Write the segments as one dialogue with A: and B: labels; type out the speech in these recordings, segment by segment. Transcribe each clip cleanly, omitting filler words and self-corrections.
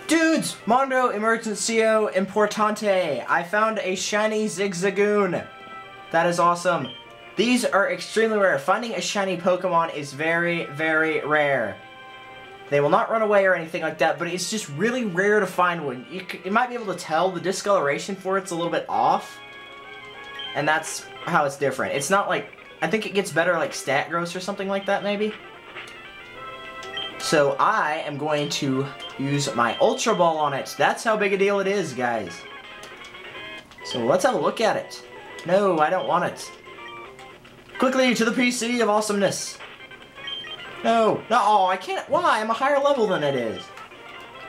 A: Dudes, Mondo Emergencio Importante. I found a shiny Zigzagoon. That is awesome. These are extremely rare. Finding a shiny Pokemon is very, very rare. They will not run away or anything like that, but it's just really rare to find one. You might be able to tell the discoloration for it's a little bit off. And that's how it's different. It's not like, I think it gets better like stat growth or something like that maybe. So I am going to use my Ultra Ball on it. That's how big a deal it is, guys. So let's have a look at it. No, I don't want it. Quickly to the PC of awesomeness. No, no, I can't. Why? I'm a higher level than it is.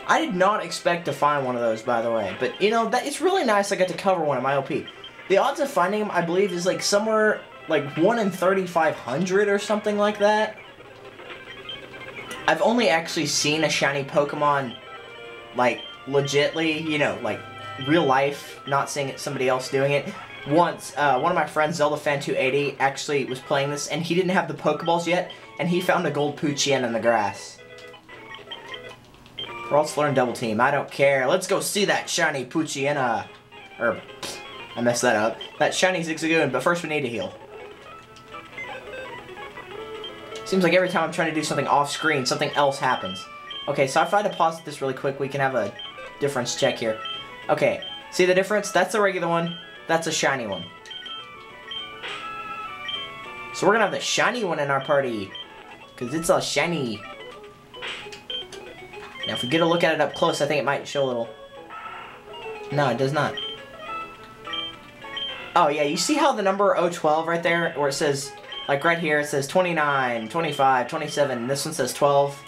A: I did not expect to find one of those, by the way. But, you know, it's really nice I got to cover one in my LP. The odds of finding them, I believe, is like somewhere like 1 in 3,500 or something like that. I've only actually seen a shiny Pokemon, like, legitly, you know, like, real life, not seeing it, somebody else doing it. Once, one of my friends, ZeldaFan280, actually was playing this, and he didn't have the Pokeballs yet, and he found a gold Poochyena in the grass. Or else learn Double Team, I don't care. Let's go see that shiny Poochyena. Or, I messed that up. That shiny Zigzagoon, but first we need to heal. Seems like every time I'm trying to do something off screen, something else happens. Okay, so if I deposit this really quick, we can have a difference check here. Okay, see the difference? That's a regular one. That's a shiny one. So we're gonna have the shiny one in our party. Because it's a shiny. Now if we get a look at it up close, I think it might show a little. No, it does not. Oh yeah, you see how the number 012 right there, where it says, like right here, it says 29, 25, 27, and this one says 12.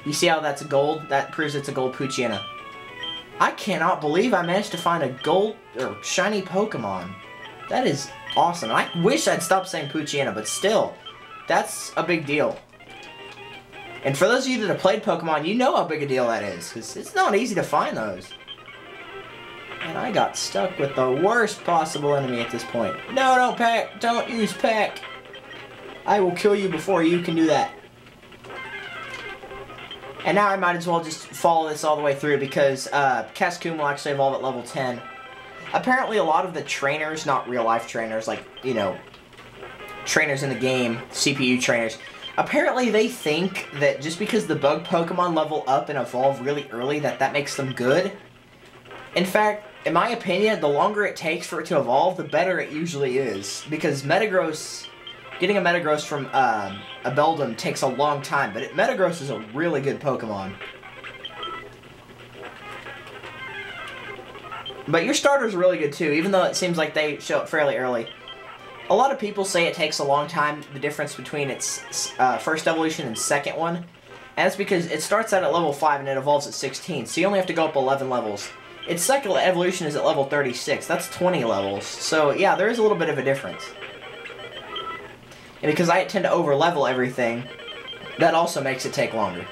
A: You see how that's gold? That proves it's a gold Poochyena. I cannot believe I managed to find a gold or shiny Pokemon. That is awesome. I wish I'd stopped saying Poochyena, but still, that's a big deal. And for those of you that have played Pokemon, you know how big a deal that is, because it's not easy to find those. And I got stuck with the worst possible enemy at this point. No, don't Peck! Don't use Peck! I will kill you before you can do that. And now I might as well just follow this all the way through because Cascoon will actually evolve at level 10. Apparently a lot of the trainers, not real life trainers, like, you know, trainers in the game, CPU trainers, apparently they think that just because the bug Pokemon level up and evolve really early that makes them good. In fact, in my opinion, the longer it takes for it to evolve, the better it usually is. Because Metagross, getting a Metagross from a Beldum takes a long time, but Metagross is a really good Pokemon. But your starter's really good too, even though it seems like they show up fairly early. A lot of people say it takes a long time, the difference between its first evolution and second one. And that's because it starts out at level 5 and it evolves at 16, so you only have to go up 11 levels. Its second evolution is at level 36, that's 20 levels. So yeah, there is a little bit of a difference. And because I tend to over-level everything, that also makes it take longer.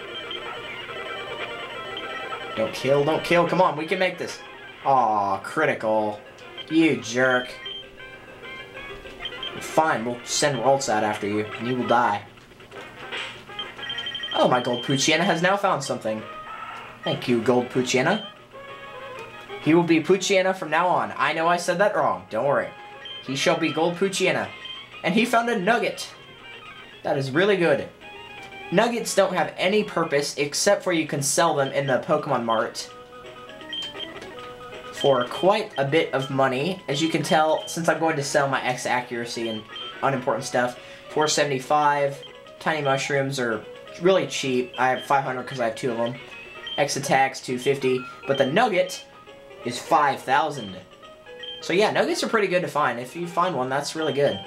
A: Don't kill, don't kill. Come on, we can make this. Aw, critical. You jerk. Fine, we'll send Rolts out after you, and you will die. Oh, my gold Poochyena has now found something. Thank you, gold Poochyena. He will be Poochyena from now on. I know I said that wrong. Don't worry. He shall be gold Poochyena. And he found a nugget. That is really good. Nuggets don't have any purpose except for you can sell them in the Pokemon Mart for quite a bit of money. As you can tell, since I'm going to sell my X accuracy and unimportant stuff, $4.75. Tiny mushrooms are really cheap. I have 500 because I have 2 of them. X attacks $250, but the nugget is 5,000. So yeah, nuggets are pretty good to find. If you find one, that's really good.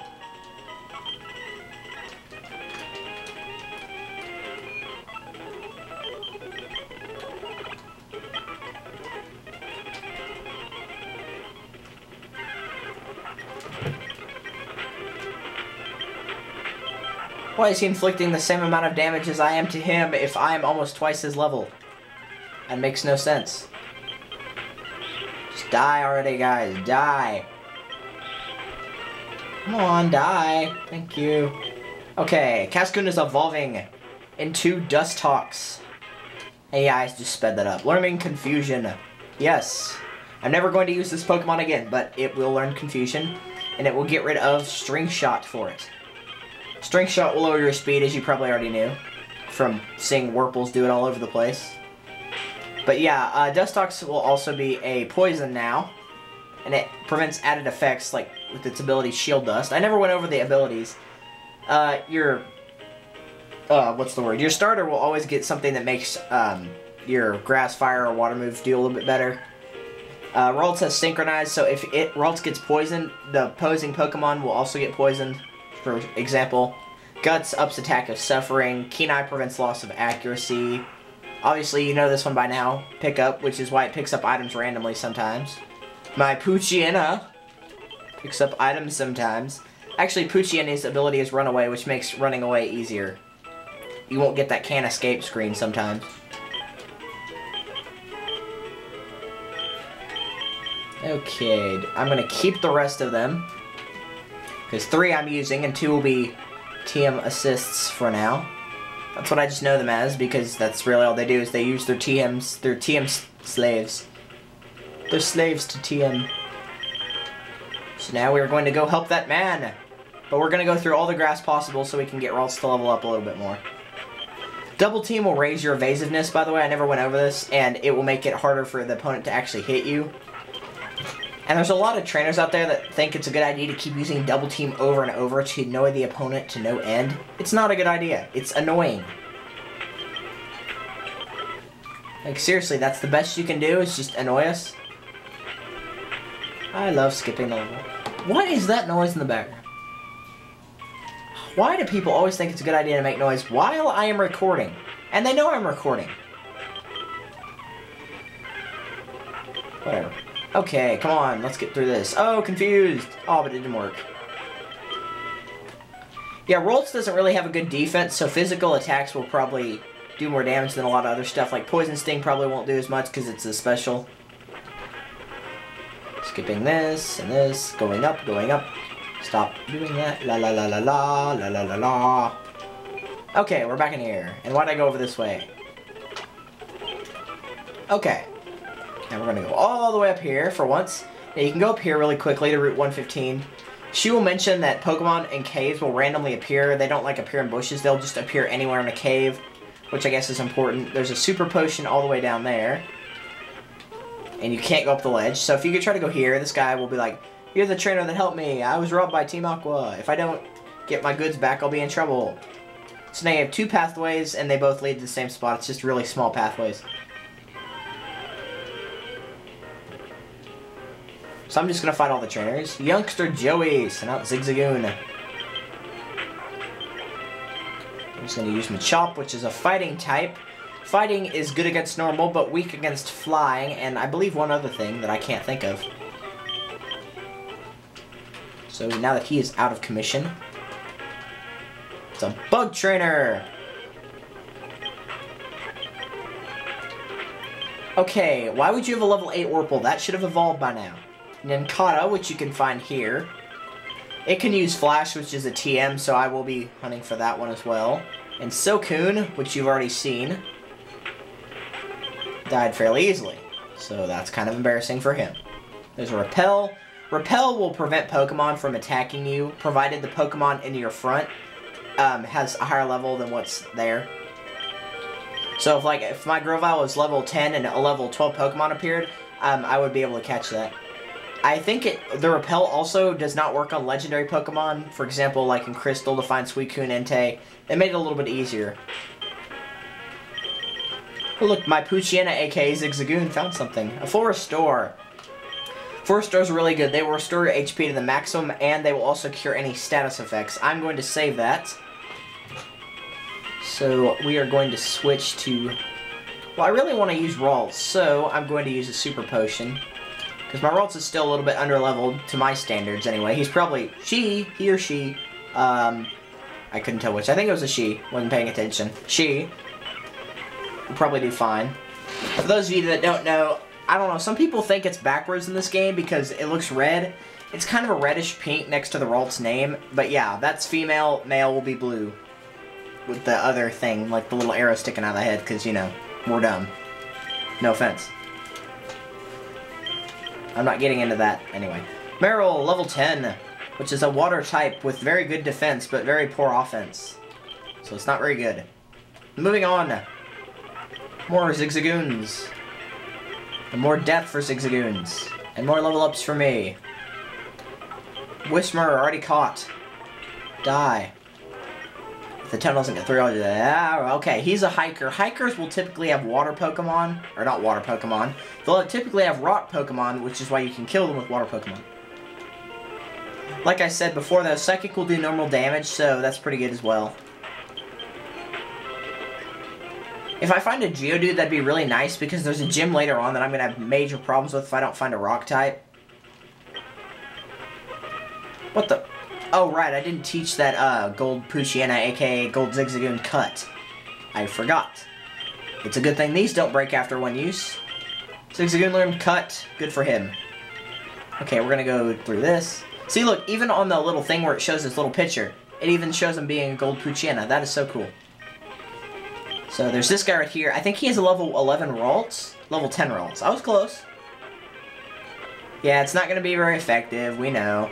A: Why is he inflicting the same amount of damage as I am to him if I am almost twice his level? That makes no sense. Just die already, guys. Die. Come on, die. Thank you. Okay, Cascoon is evolving into Dustox. Hey, yeah, I just sped that up. Learning Confusion. Yes. I'm never going to use this Pokemon again, but it will learn Confusion, and it will get rid of String Shot for it. String Shot will lower your speed, as you probably already knew, from seeing Wurples do it all over the place. But yeah, Dustox will also be a poison now, and it prevents added effects, like with its ability Shield Dust. I never went over the abilities. What's the word? Your starter will always get something that makes your Grass, Fire, or Water moves do a little bit better. Ralts has Synchronized, so if Ralts gets poisoned, the opposing Pokemon will also get poisoned. For example, Guts ups attack of Suffering. Keen Eye prevents loss of accuracy. Obviously, you know this one by now. Pick Up, which is why it picks up items randomly sometimes. My Poochyena picks up items sometimes. Actually, Poochyena's ability is Run Away, which makes running away easier. You won't get that can't escape screen sometimes. Okay, I'm going to keep the rest of them. Because 3 I'm using, and 2 will be TM assists for now. That's what I just know them as, because that's really all they do, is they use their TMs, their TM slaves. They're slaves to TM. So now we're going to go help that man. But we're going to go through all the grass possible so we can get Ralts to level up a little bit more. Double Team will raise your evasiveness, by the way. I never went over this, and it will make it harder for the opponent to actually hit you. And there's a lot of trainers out there that think it's a good idea to keep using Double Team over and over to annoy the opponent to no end. It's not a good idea. It's annoying. Like, seriously, that's the best you can do, is just annoy us? I love skipping the level. What is that noise in the background? Why do people always think it's a good idea to make noise while I am recording? And they know I'm recording. Whatever. Okay, come on, let's get through this. Oh, confused. Oh, but it didn't work. Yeah, Ralts doesn't really have a good defense, so physical attacks will probably do more damage than a lot of other stuff. Like Poison Sting probably won't do as much because it's a special. Skipping this and this, going up, going up. Stop doing that. La la la la la, la la la la. Okay, we're back in here. And why'd I go over this way? Okay. Now we're going to go all the way up here for once. Now you can go up here really quickly to Route 115. She will mention that Pokemon in caves will randomly appear. They don't like appear in bushes. They'll just appear anywhere in a cave, which I guess is important. There's a Super Potion all the way down there. And you can't go up the ledge. So if you could try to go here, this guy will be like, "You're the trainer that helped me. I was robbed by Team Aqua. If I don't get my goods back, I'll be in trouble." So now you have 2 pathways, and they both lead to the same spot. It's just really small pathways. So I'm just going to fight all the trainers. Youngster Joey, send out Zigzagoon. I'm just going to use Machop, which is a fighting type. Fighting is good against normal, but weak against flying, and I believe one other thing that I can't think of. So now that he is out of commission, it's a Bug Trainer! Okay, why would you have a level 8 Wurple? That should have evolved by now. Nincada, which you can find here. It can use Flash, which is a TM, so I will be hunting for that one as well. And Silcoon, which you've already seen, died fairly easily. So that's kind of embarrassing for him. There's a Repel. Repel will prevent Pokemon from attacking you, provided the Pokemon in your front has a higher level than what's there. So if my Grovyle was level 10 and a level 12 Pokemon appeared, I would be able to catch that. I think the Repel also does not work on legendary Pokemon. For example, like in Crystal to find Suicune Entei. It made it a little bit easier. Oh look, my Poochyena aka Zigzagoon found something. A full restore. Full restore is really good. They will restore your HP to the maximum, and they will also cure any status effects. I'm going to save that. So we are going to switch to... Well, I really want to use Ralts, so I'm going to use a Super Potion. Because my Ralts is still a little bit under-leveled, to my standards anyway. He's probably... he or she. I couldn't tell which. I think it was a she. Wasn't paying attention. She will probably do fine. For those of you that don't know, I don't know, some people think it's backwards in this game because it looks red. It's kind of a reddish pink next to the Ralts name. But yeah, that's female. Male will be blue. With the other thing, like the little arrow sticking out of the head, because, you know, we're done. No offense. I'm not getting into that anyway. Meryl, level 10, which is a water type with very good defense, but very poor offense. So it's not very good. Moving on. More Zigzagoons. And more death for Zigzagoons. And more level ups for me. Whismer, already caught. Die. If the tunnel doesn't get through, I'll do that. Ah, okay, he's a hiker. Hikers will typically have water Pokemon. Or not water Pokemon. They'll typically have rock Pokemon, which is why you can kill them with water Pokemon. Like I said before, though, Psychic will do normal damage, so that's pretty good as well. If I find a Geodude, that'd be really nice, because there's a gym later on that I'm going to have major problems with if I don't find a rock type. What the? Oh, right, I didn't teach that Gold Poochyena, aka Gold Zigzagoon cut. I forgot. It's a good thing these don't break after one use. Zigzagoon learned cut. Good for him. Okay, we're going to go through this. See, look, even on the little thing where it shows this little picture, it even shows him being a Gold Poochyena. That is so cool. So there's this guy right here. I think he has a level 11 Ralts. Level 10 Ralts. I was close. Yeah, it's not going to be very effective. We know.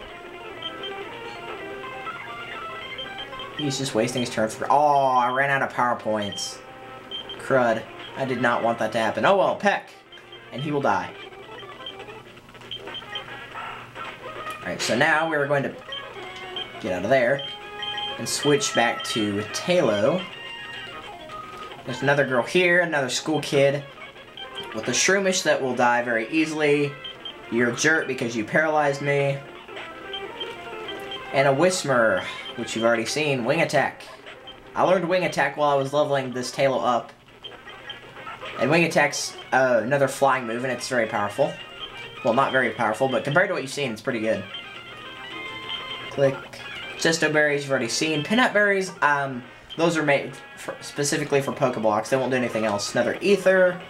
A: He's just wasting his turn for... Oh, I ran out of power points. Crud. I did not want that to happen. Oh well, Peck. And he will die. Alright, so now we're going to get out of there and switch back to Talo. There's another girl here, another school kid with a Shroomish that will die very easily. You're a jerk because you paralyzed me. And a Whismer, which you've already seen. Wing Attack. I learned Wing Attack while I was leveling this Talo up. And Wing Attack's another flying move, and it's very powerful. Well, not very powerful, but compared to what you've seen, it's pretty good. Click. Cesto Berries, you've already seen. Peanut Berries, those are made specifically for Pokeblocks. They won't do anything else. Another Ether.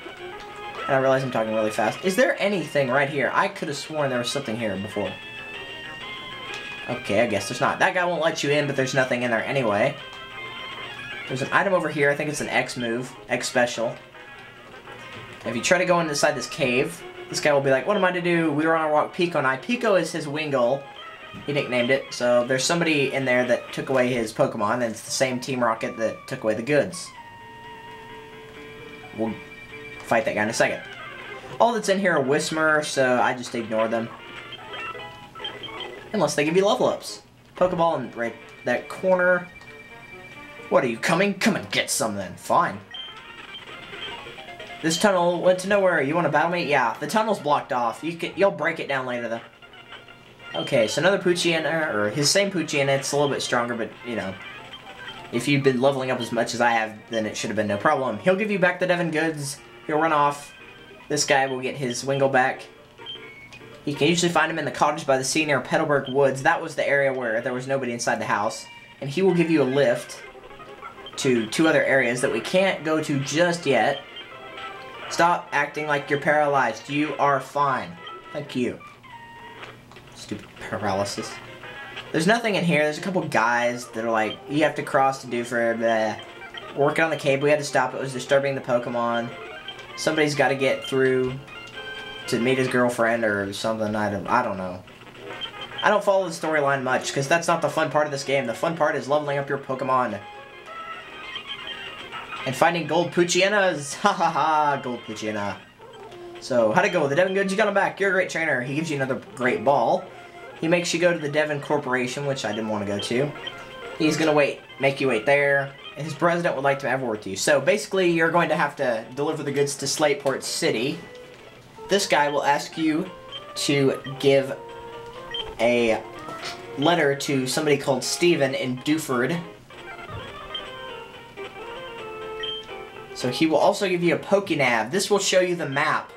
A: And I realize I'm talking really fast. Is there anything right here? I could have sworn there was something here before. Okay, I guess there's not. That guy won't let you in, but there's nothing in there anyway. There's an item over here. I think it's an X move. X special. If you try to go inside this cave, this guy will be like, what am I to do? We were on a walk Pico, and Pico is his Wingull. He nicknamed it. So there's somebody in there that took away his Pokemon, and it's the same Team Rocket that took away the goods. We'll fight that guy in a second. All that's in here are Whismer, so I just ignore them. Unless they give you level ups. Pokeball in right that corner. What, are you coming? Come and get some then. Fine. This tunnel went to nowhere. You want to battle me? Yeah, the tunnel's blocked off. You'll break it down later though. Okay, so another Poochyena, or his same Poochyena. It's a little bit stronger, but you know, if you've been leveling up as much as I have, then it should have been no problem. He'll give you back the Devon goods. He'll run off. This guy will get his Wingull back. You can usually find him in the cottage by the sea near Petalburg Woods. That was the area where there was nobody inside the house. And he will give you a lift to 2 other areas that we can't go to just yet. Stop acting like you're paralyzed. You are fine. Thank you. Stupid paralysis. There's nothing in here. There's a couple guys that are like, you have to cross to do for the working on the cave. We had to stop. It was disturbing the Pokemon. Somebody's got to get through to meet his girlfriend or something. I don't know. I don't follow the storyline much because that's not the fun part of this game. The fun part is leveling up your Pokemon and finding gold Poochyenas. Ha ha ha, gold Poochyena. So, how'd it go? The Devon goods, you got him back. You're a great trainer. He gives you another great ball. He makes you go to the Devon Corporation, which I didn't want to go to. He's gonna make you wait there. And his president would like to have a word with you. So basically, you're going to have to deliver the goods to Slateport City. This guy will ask you to give a letter to somebody called Steven in Dewford. So he will also give you a Pokénav. This will show you the map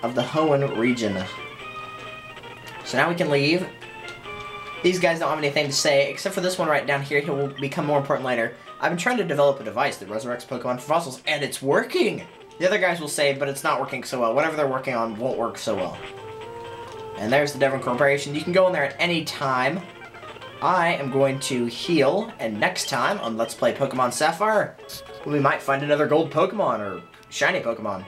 A: of the Hoenn region. So now we can leave. These guys don't have anything to say, except for this one right down here. He will become more important later. I've been trying to develop a device that resurrects Pokemon from fossils, and it's working! The other guys will say, but it's not working so well. Whatever they're working on won't work so well. And there's the Devon Corporation. You can go in there at any time. I am going to heal, and next time on Let's Play Pokemon Sapphire, we might find another gold Pokemon or shiny Pokemon.